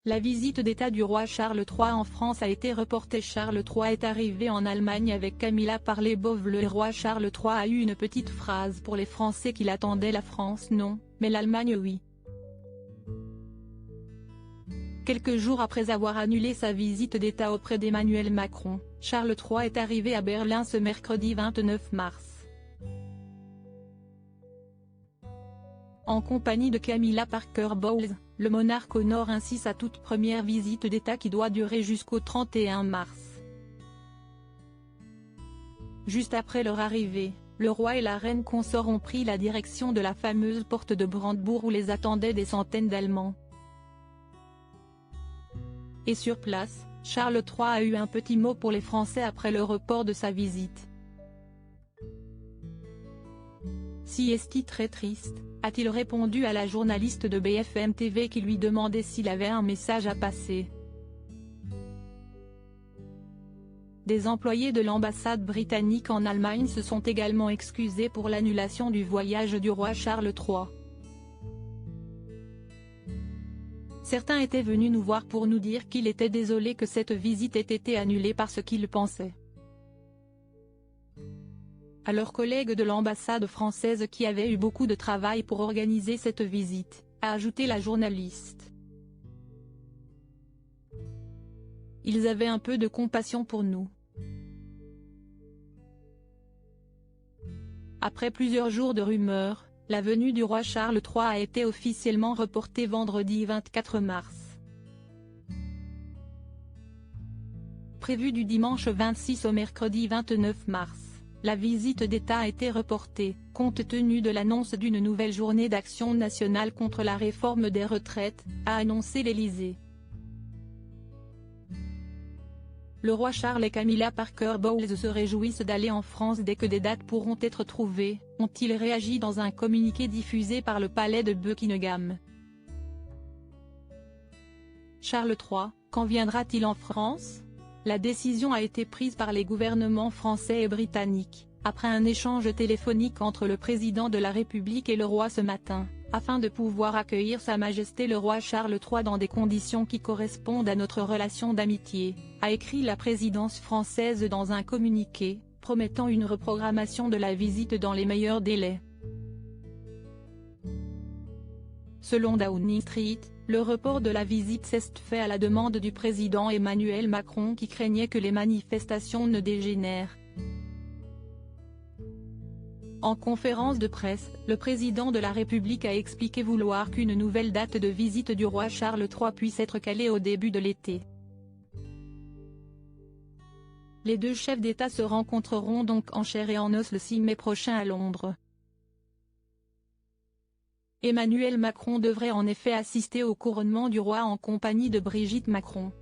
La visite d'État du roi Charles III en France a été reportée. Charles III est arrivé en Allemagne avec Camilla Parley-Bowles. Le roi Charles III a eu une petite phrase pour les Français qui l'attendaient: la France non, mais l'Allemagne oui. Quelques jours après avoir annulé sa visite d'État auprès d'Emmanuel Macron, Charles III est arrivé à Berlin ce mercredi 29 mars. En compagnie de Camilla Parker-Bowles, le monarque honore ainsi sa toute première visite d'État qui doit durer jusqu'au 31 mars. Juste après leur arrivée, le roi et la reine consort ont pris la direction de la fameuse porte de Brandebourg où les attendaient des centaines d'Allemands. Et sur place, Charles III a eu un petit mot pour les Français après le report de sa visite. Si est-il très triste, a-t-il répondu à la journaliste de BFM TV qui lui demandait s'il avait un message à passer. Des employés de l'ambassade britannique en Allemagne se sont également excusés pour l'annulation du voyage du roi Charles III. Certains étaient venus nous voir pour nous dire qu'il était désolé que cette visite ait été annulée parce qu'ils pensaient à leurs collègues de l'ambassade française qui avaient eu beaucoup de travail pour organiser cette visite, a ajouté la journaliste. Ils avaient un peu de compassion pour nous. Après plusieurs jours de rumeurs, la venue du roi Charles III a été officiellement reportée vendredi 24 mars. Prévue du dimanche 26 au mercredi 29 mars. La visite d'État a été reportée, compte tenu de l'annonce d'une nouvelle journée d'action nationale contre la réforme des retraites, a annoncé l'Élysée. Le roi Charles et Camilla Parker-Bowles se réjouissent d'aller en France dès que des dates pourront être trouvées, ont-ils réagi dans un communiqué diffusé par le palais de Buckingham. Charles III, quand viendra-t-il en France ? La décision a été prise par les gouvernements français et britannique, après un échange téléphonique entre le président de la République et le roi ce matin, afin de pouvoir accueillir Sa Majesté le roi Charles III dans des conditions qui correspondent à notre relation d'amitié, a écrit la présidence française dans un communiqué, promettant une reprogrammation de la visite dans les meilleurs délais. Selon Downing Street, le report de la visite s'est fait à la demande du président Emmanuel Macron qui craignait que les manifestations ne dégénèrent. En conférence de presse, le président de la République a expliqué vouloir qu'une nouvelle date de visite du roi Charles III puisse être calée au début de l'été. Les deux chefs d'État se rencontreront donc en chair et en os le 6 mai prochain à Londres. Emmanuel Macron devrait en effet assister au couronnement du roi en compagnie de Brigitte Macron.